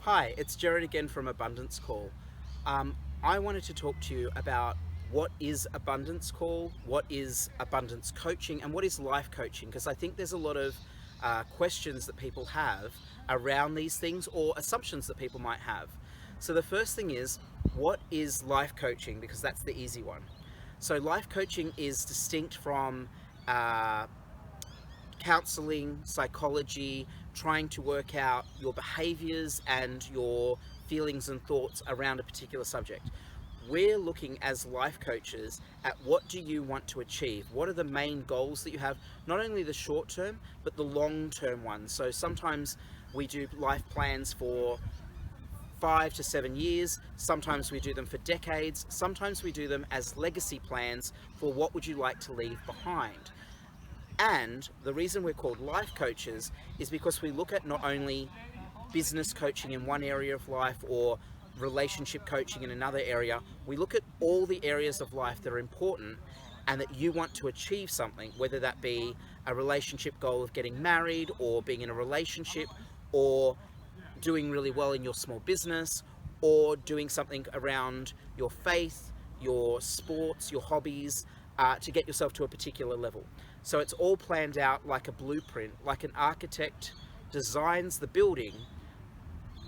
Hi, it's Jared again from Abundance Call. I wanted to talk to you about what is Abundance Call, what is abundance coaching, and what is life coaching, because I think there's a lot of questions that people have around these things or assumptions that people might have. So the first thing is, what is life coaching? Because that's the easy one. So life coaching is distinct from uh, counseling, psychology, trying to work out your behaviors and your feelings and thoughts around a particular subject. We're looking as life coaches at what do you want to achieve? What are the main goals that you have? Not only the short term, but the long term ones. So sometimes we do life plans for 5 to 7 years. Sometimes we do them for decades. Sometimes we do them as legacy plans for what would you like to leave behind. And the reason we're called life coaches is because we look at not only business coaching in one area of life or relationship coaching in another area, we look at all the areas of life that are important and that you want to achieve something, whether that be a relationship goal of getting married or being in a relationship or doing really well in your small business or doing something around your faith, your sports, your hobbies, to get yourself to a particular level. So it's all planned out like a blueprint, like an architect designs the building,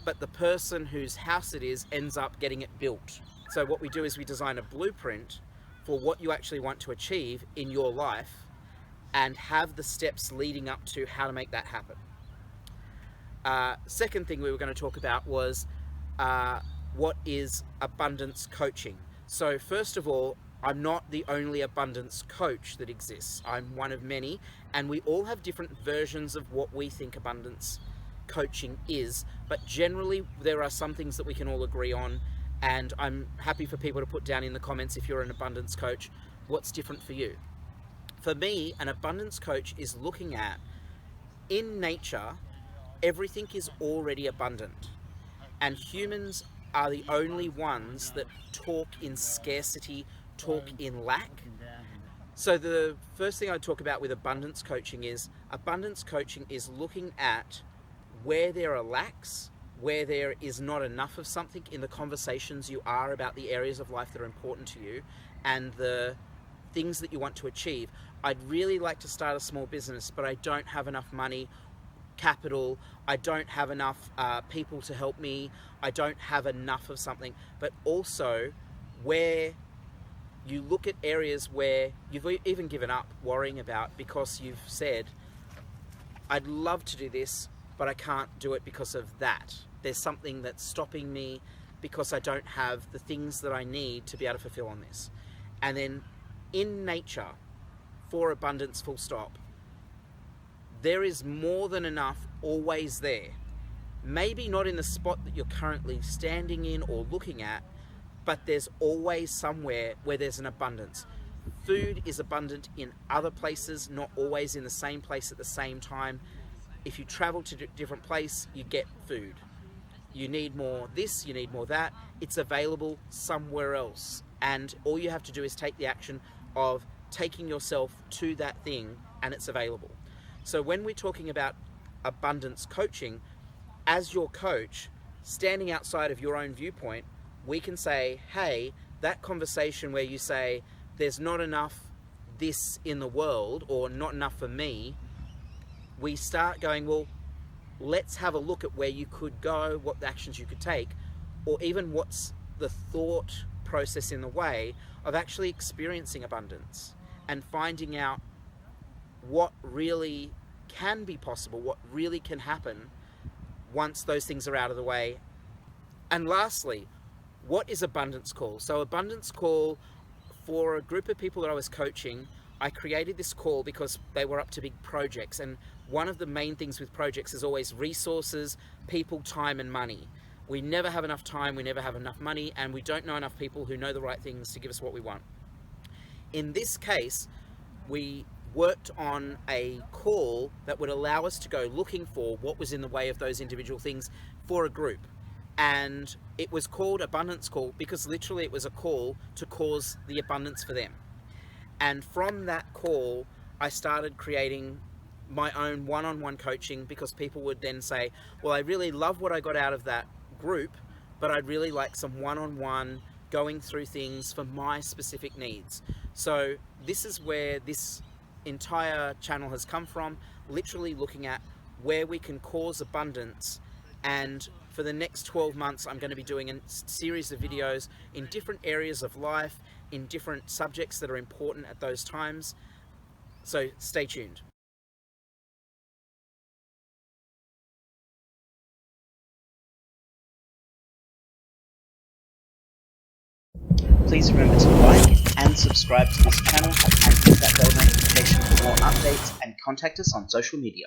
but the person whose house it is ends up getting it built. So what we do is we design a blueprint for what you actually want to achieve in your life and have the steps leading up to how to make that happen. Second thing we were going to talk about was what is abundance coaching. So first of all, I'm not the only abundance coach that exists. I'm one of many, and we all have different versions of what we think abundance coaching is, but generally there are some things that we can all agree on, and I'm happy for people to put down in the comments if you're an abundance coach, what's different for you. For me, an abundance coach is looking at, in nature, everything is already abundant, and humans are the only ones that talk in scarcity, talk in lack. So the first thing I talk about with abundance coaching is looking at where there are lacks, where there is not enough of something in the conversations you are about the areas of life that are important to you and the things that you want to achieve. I'd really like to start a small business, but I don't have enough money, capital, I don't have enough people to help me, I don't have enough of something. But also where you look at areas where you've even given up worrying about because you've said, I'd love to do this, but I can't do it because of that. There's something that's stopping me because I don't have the things that I need to be able to fulfill on this. And then in nature, for abundance, full stop, there is more than enough always there. Maybe not in the spot that you're currently standing in or looking at, but there's always somewhere where there's an abundance. Food is abundant in other places, not always in the same place at the same time. If you travel to a different place, you get food. You need more this, you need more that. It's available somewhere else. And all you have to do is take the action of taking yourself to that thing, and it's available. So when we're talking about abundance coaching, as your coach, standing outside of your own viewpoint, we can say, hey, that conversation where you say, there's not enough this in the world or not enough for me, we start going, well, let's have a look at where you could go, what actions you could take, or even what's the thought process in the way of actually experiencing abundance and finding out what really can be possible, what really can happen once those things are out of the way. And lastly, what is Abundance Call? So Abundance Call, for a group of people that I was coaching, I created this call because they were up to big projects. And one of the main things with projects is always resources, people, time, and money. We never have enough time, we never have enough money, and we don't know enough people who know the right things to give us what we want. In this case, we worked on a call that would allow us to go looking for what was in the way of those individual things for a group. And it was called Abundance Call because literally it was a call to cause the abundance for them. And from that call, I started creating my own one-on-one coaching because people would then say, well, I really love what I got out of that group, but I'd really like some one-on-one going through things for my specific needs. So this is where this entire channel has come from, literally looking at where we can cause abundance. And for the next 12 months, I'm going to be doing a series of videos in different areas of life, in different subjects that are important at those times. So stay tuned. Please remember to like and subscribe to this channel and hit that bell notification for more updates, and contact us on social media.